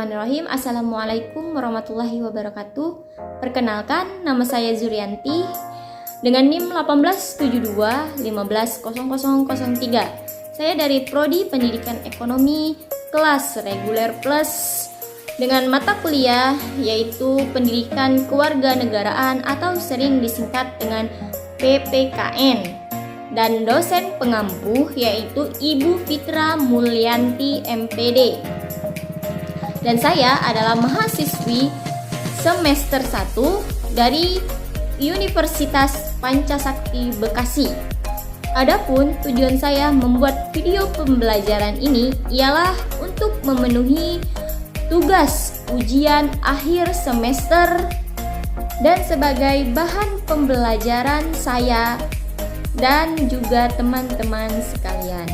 Bismillahirrahmanirrahim. Assalamualaikum warahmatullahi wabarakatuh. Perkenalkan, nama saya Zurianti dengan NIM 1872150003. Saya dari Prodi Pendidikan Ekonomi kelas reguler plus dengan mata kuliah yaitu Pendidikan Kewarganegaraan atau sering disingkat dengan PPKN. Dan dosen pengampu yaitu Ibu Fitra Mulyanti MPD. Dan saya adalah mahasiswi semester 1 dari Universitas Pancasakti Bekasi. Adapun tujuan saya membuat video pembelajaran ini ialah untuk memenuhi tugas ujian akhir semester dan sebagai bahan pembelajaran saya dan juga teman-teman sekalian.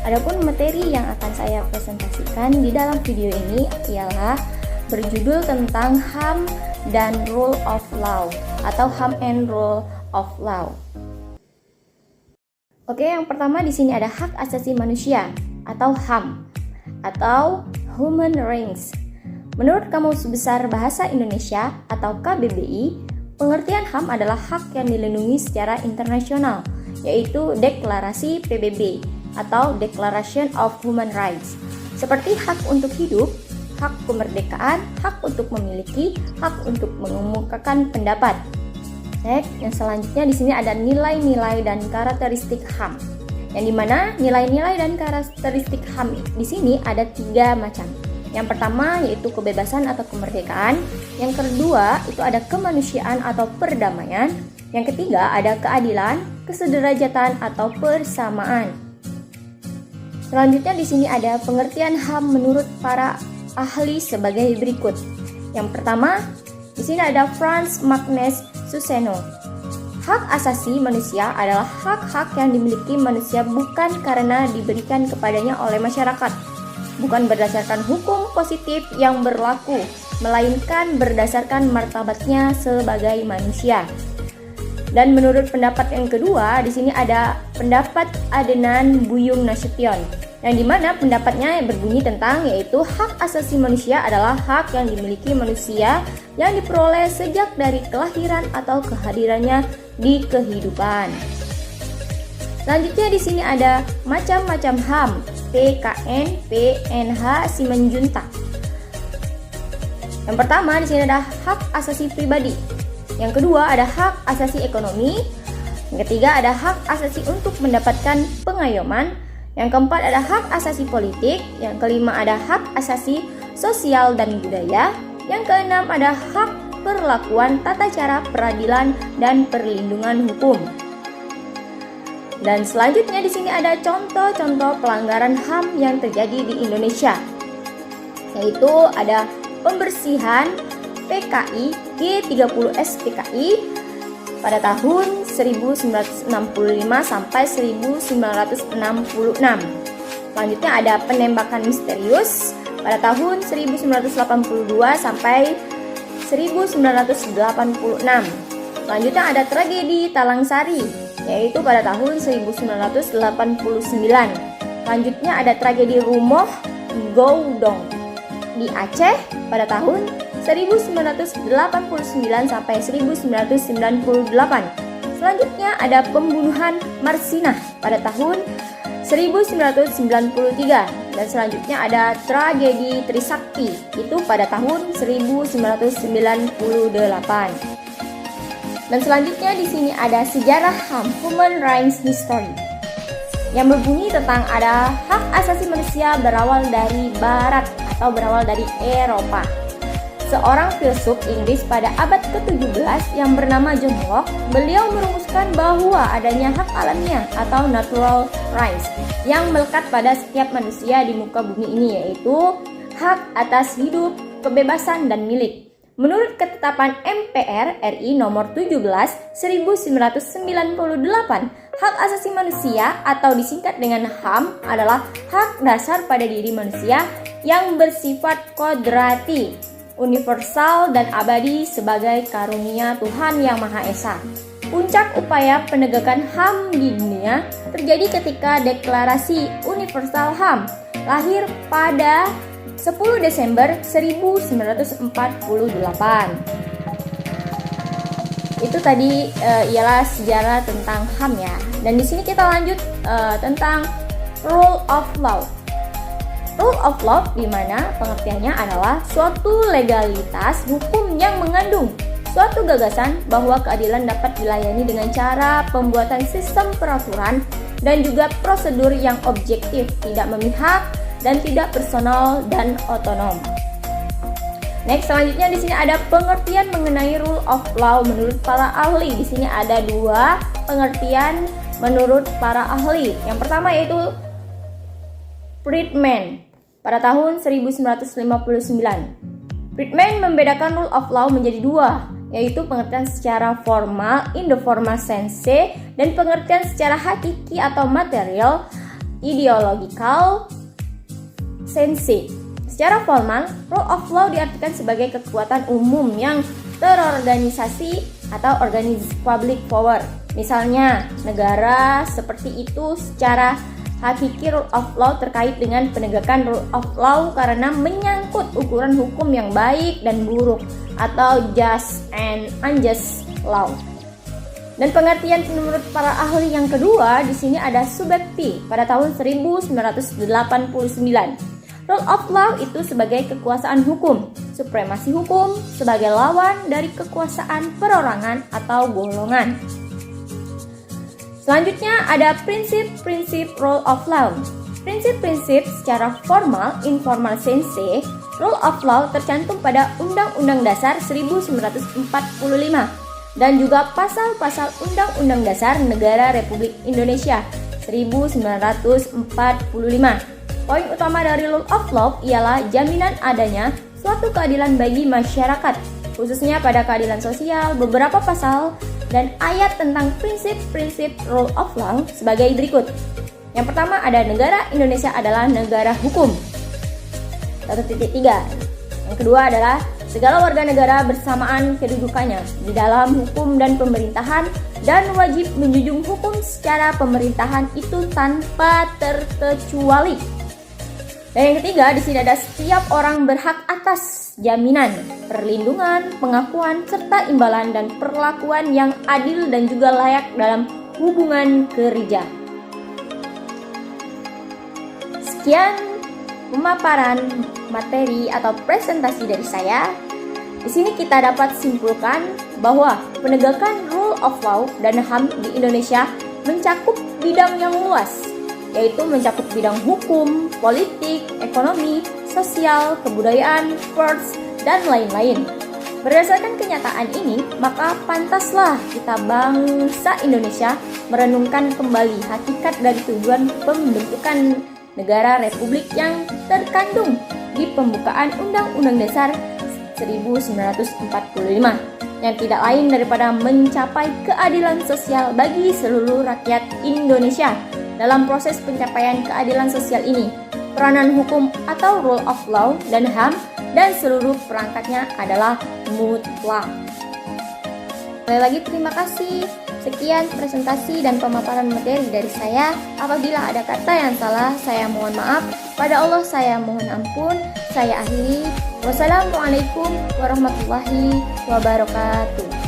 Adapun materi yang akan saya presentasikan di dalam video ini ialah berjudul tentang HAM dan Rule of Law atau HAM and Rule of Law. Oke, yang pertama di sini ada hak asasi manusia atau HAM atau Human Rights. Menurut Kamus Besar Bahasa Indonesia atau KBBI, pengertian HAM adalah hak yang dilindungi secara internasional, yaitu Deklarasi PBB atau Declaration of Human Rights, seperti hak untuk hidup, hak kemerdekaan, hak untuk memiliki, hak untuk mengemukakan pendapat. Next, yang selanjutnya di sini ada nilai-nilai dan karakteristik HAM, yang dimana nilai-nilai dan karakteristik HAM di sini ada 3 macam. Yang pertama yaitu kebebasan atau kemerdekaan. Yang kedua itu ada kemanusiaan atau perdamaian. Yang ketiga ada keadilan, kesederajatan atau persamaan. Selanjutnya di sini ada pengertian HAM menurut para ahli sebagai berikut. Yang pertama di sini ada Franz Magnus Suseno. Hak asasi manusia adalah hak-hak yang dimiliki manusia bukan karena diberikan kepadanya oleh masyarakat, bukan berdasarkan hukum positif yang berlaku, melainkan berdasarkan martabatnya sebagai manusia. Dan menurut pendapat yang kedua, di sini ada pendapat Adenan Buyung Nasution, yang dimana pendapatnya berbunyi tentang yaitu hak asasi manusia adalah hak yang dimiliki manusia yang diperoleh sejak dari kelahiran atau kehadirannya di kehidupan. Selanjutnya di sini ada macam-macam HAM, PKN, PNH, Simanjuntak. Yang pertama di sini ada hak asasi pribadi. Yang kedua ada hak asasi ekonomi. Yang ketiga ada hak asasi untuk mendapatkan pengayoman. Yang keempat ada hak asasi politik. Yang kelima ada hak asasi sosial dan budaya. Yang keenam ada hak perlakuan tata cara peradilan dan perlindungan hukum. Dan selanjutnya di sini ada contoh-contoh pelanggaran HAM yang terjadi di Indonesia, yaitu ada pembersihan PKI G30S PKI pada tahun 1965 sampai 1966. Selanjutnya ada penembakan misterius pada tahun 1982 sampai 1986. Selanjutnya ada tragedi Talang Sari, yaitu pada tahun 1989. Selanjutnya ada tragedi Rumoh Goudong di Aceh pada tahun 1989 sampai 1998. Selanjutnya ada pembunuhan Marsinah pada tahun 1993. Dan selanjutnya ada tragedi Trisakti, itu pada tahun 1998. Dan selanjutnya di sini ada sejarah HAM, Human Rights History, yang berbunyi tentang ada hak asasi manusia berawal dari Barat atau berawal dari Eropa. Seorang filsuf Inggris pada abad ke-17 yang bernama John Locke, beliau merumuskan bahwa adanya hak alamiah atau natural rights yang melekat pada setiap manusia di muka bumi ini, yaitu hak atas hidup, kebebasan, dan milik. Menurut ketetapan MPR RI nomor 17 1998, hak asasi manusia atau disingkat dengan HAM adalah hak dasar pada diri manusia yang bersifat kodrati, universal dan abadi sebagai karunia Tuhan Yang Maha Esa. Puncak upaya penegakan HAM di dunia terjadi ketika Deklarasi Universal HAM lahir pada 10 Desember 1948. Itu tadi ialah sejarah tentang HAM ya. Dan di sini kita lanjut tentang rule of law. Rule of law di mana pengertiannya adalah suatu legalitas hukum yang mengandung suatu gagasan bahwa keadilan dapat dilayani dengan cara pembuatan sistem peraturan dan juga prosedur yang objektif, tidak memihak dan tidak personal dan otonom. Next, selanjutnya di sini ada pengertian mengenai rule of law menurut para ahli. Di sini ada dua pengertian menurut para ahli. Yang pertama yaitu Friedman pada tahun 1959. Friedman membedakan rule of law menjadi dua, yaitu pengertian secara formal in the formal sense dan pengertian secara hakiki atau material ideological sense. Secara formal, rule of law diartikan sebagai kekuatan umum yang terorganisasi atau organisasi public power. Misalnya, negara seperti itu secara hakiki rule of law terkait dengan penegakan rule of law karena menyangkut ukuran hukum yang baik dan buruk atau just and unjust law. Dan pengertian menurut para ahli yang kedua di sini ada Subekti pada tahun 1989. Rule of law itu sebagai kekuasaan hukum, supremasi hukum sebagai lawan dari kekuasaan perorangan atau golongan. Selanjutnya ada prinsip-prinsip rule of law. Prinsip-prinsip secara formal, informal sense, rule of law tercantum pada Undang-Undang Dasar 1945 dan juga pasal-pasal Undang-Undang Dasar Negara Republik Indonesia 1945. Poin utama dari rule of law ialah jaminan adanya suatu keadilan bagi masyarakat, khususnya pada keadilan sosial. Beberapa pasal dan ayat tentang prinsip-prinsip rule of law sebagai berikut. Yang pertama ada negara Indonesia adalah negara hukum. 1.3. Yang kedua adalah segala warga negara bersamaan kedudukannya di dalam hukum dan pemerintahan dan wajib menjunjung hukum secara pemerintahan itu tanpa terkecuali. Dan yang ketiga, di sini ada setiap orang berhak atas jaminan, perlindungan, pengakuan, serta imbalan dan perlakuan yang adil dan juga layak dalam hubungan kerja. Sekian pemaparan materi atau presentasi dari saya. Di sini kita dapat simpulkan bahwa penegakan rule of law dan HAM di Indonesia mencakup bidang yang luas, yaitu mencakup bidang hukum, politik, ekonomi, sosial, kebudayaan, sports, dan lain-lain. Berdasarkan kenyataan ini, maka pantaslah kita bangsa Indonesia merenungkan kembali hakikat dari tujuan pembentukan negara republik yang terkandung di pembukaan Undang-Undang Dasar 1945, yang tidak lain daripada mencapai keadilan sosial bagi seluruh rakyat Indonesia. Dalam proses pencapaian keadilan sosial ini, peranan hukum atau rule of law dan HAM dan seluruh perangkatnya adalah mutlak. Sekali lagi terima kasih. Sekian presentasi dan pemaparan materi dari saya. Apabila ada kata yang salah, saya mohon maaf. Pada Allah saya mohon ampun. Saya akhiri. Wassalamualaikum warahmatullahi wabarakatuh.